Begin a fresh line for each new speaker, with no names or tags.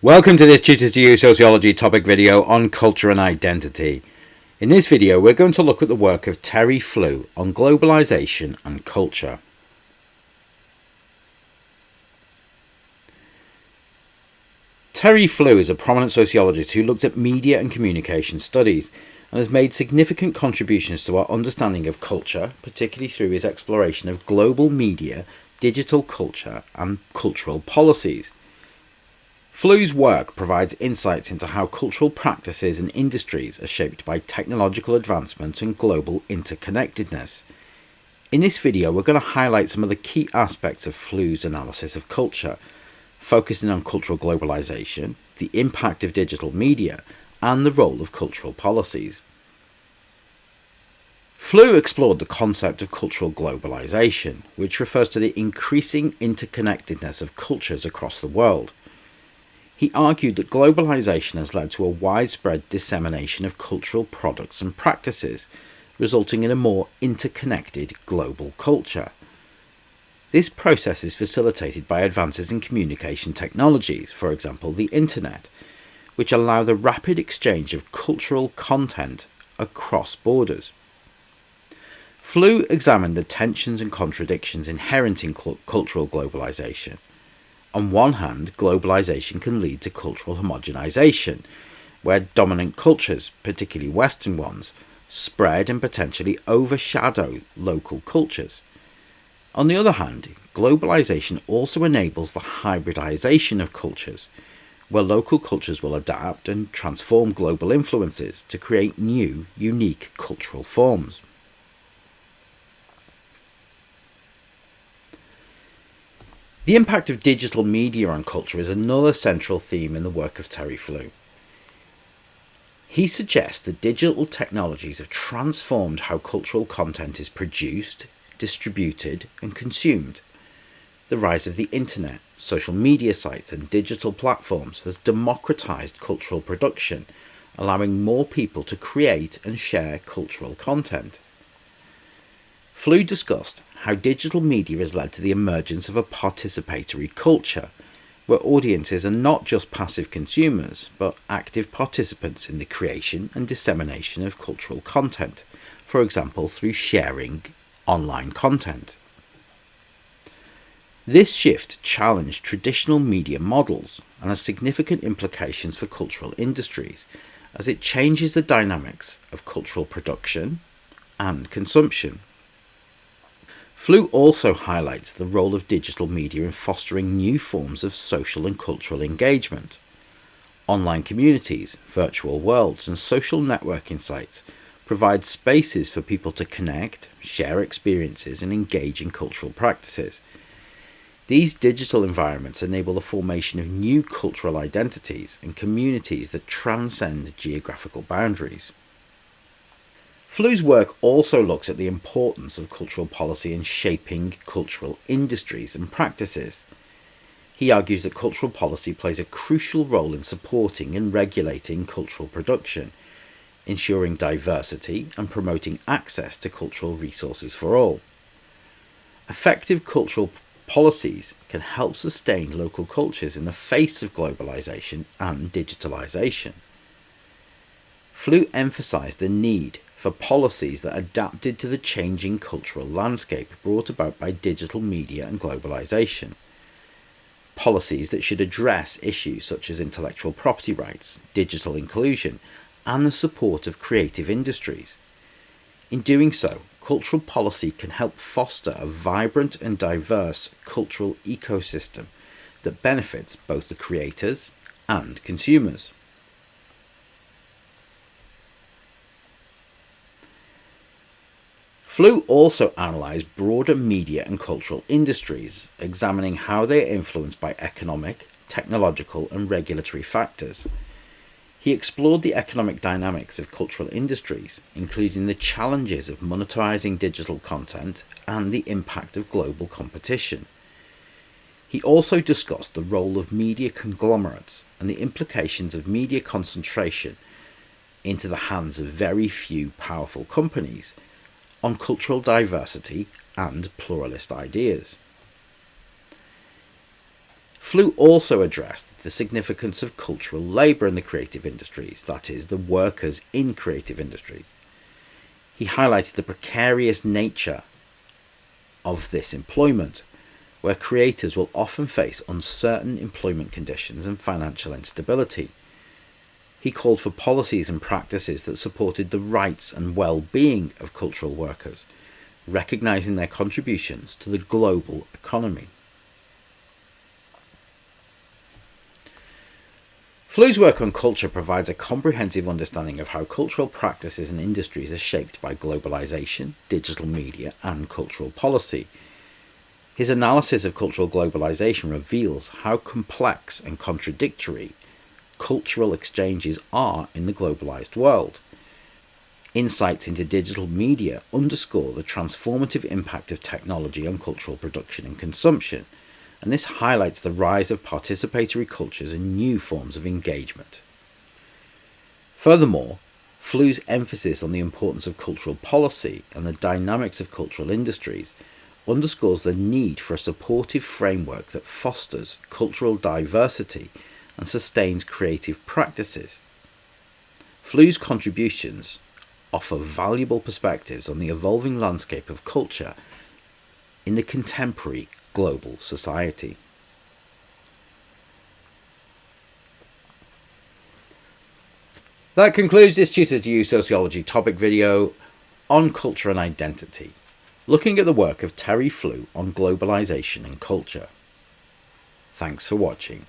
Welcome to this Tutor to You Sociology topic video on culture and identity. In this video we're going to look at the work of Terry Flew on globalisation and culture. Terry Flew is a prominent sociologist who looked at media and communication studies and has made significant contributions to our understanding of culture, particularly through his exploration of global media, digital culture and cultural policies. Flew's work provides insights into how cultural practices and industries are shaped by technological advancement and global interconnectedness. In this video, we're going to highlight some of the key aspects of Flew's analysis of culture, focusing on cultural globalisation, the impact of digital media, and the role of cultural policies. Flew explored the concept of cultural globalisation, which refers to the increasing interconnectedness of cultures across the world. He argued that globalisation has led to a widespread dissemination of cultural products and practices, resulting in a more interconnected global culture. This process is facilitated by advances in communication technologies, for example the internet, which allow the rapid exchange of cultural content across borders. Flew examined the tensions and contradictions inherent in cultural globalisation. On one hand, globalisation can lead to cultural homogenization, where dominant cultures, particularly Western ones, spread and potentially overshadow local cultures. On the other hand, globalisation also enables the hybridization of cultures, where local cultures will adapt and transform global influences to create new, unique cultural forms. The impact of digital media on culture is another central theme in the work of Terry Flew. He suggests that digital technologies have transformed how cultural content is produced, distributed, and consumed. The rise of the internet, social media sites, and digital platforms has democratized cultural production, allowing more people to create and share cultural content. Flew discussed how digital media has led to the emergence of a participatory culture, where audiences are not just passive consumers, but active participants in the creation and dissemination of cultural content, for example through sharing online content. This shift challenged traditional media models and has significant implications for cultural industries, as it changes the dynamics of cultural production and consumption. Flew also highlights the role of digital media in fostering new forms of social and cultural engagement. Online communities, virtual worlds, and social networking sites provide spaces for people to connect, share experiences, and engage in cultural practices. These digital environments enable the formation of new cultural identities and communities that transcend geographical boundaries. Flew's work also looks at the importance of cultural policy in shaping cultural industries and practices. He argues that cultural policy plays a crucial role in supporting and regulating cultural production, ensuring diversity and promoting access to cultural resources for all. Effective cultural policies can help sustain local cultures in the face of globalisation and digitalisation. Flew emphasised the need for policies that adapted to the changing cultural landscape brought about by digital media and globalisation. Policies that should address issues such as intellectual property rights, digital inclusion, and the support of creative industries. In doing so, cultural policy can help foster a vibrant and diverse cultural ecosystem that benefits both the creators and consumers. Flew also analysed broader media and cultural industries, examining how they are influenced by economic, technological, and regulatory factors. He explored the economic dynamics of cultural industries, including the challenges of monetizing digital content and the impact of global competition. He also discussed the role of media conglomerates and the implications of media concentration into the hands of very few powerful companies on cultural diversity and pluralist ideas. Flew also addressed the significance of cultural labour in the creative industries, that is, the workers in creative industries. He highlighted the precarious nature of this employment, where creators will often face uncertain employment conditions and financial instability. He called for policies and practices that supported the rights and well-being of cultural workers, recognising their contributions to the global economy. Flew's work on culture provides a comprehensive understanding of how cultural practices and industries are shaped by globalisation, digital media, and cultural policy. His analysis of cultural globalisation reveals how complex and contradictory cultural exchanges are in the globalised world. Insights into digital media underscore the transformative impact of technology on cultural production and consumption, and this highlights the rise of participatory cultures and new forms of engagement. Furthermore, Flew's emphasis on the importance of cultural policy and the dynamics of cultural industries underscores the need for a supportive framework that fosters cultural diversity and sustains creative practices. Flew's contributions offer valuable perspectives on the evolving landscape of culture in the contemporary global society. That concludes this Tutor to You Sociology topic video on culture and identity, looking at the work of Terry Flew on globalisation and culture. Thanks for watching.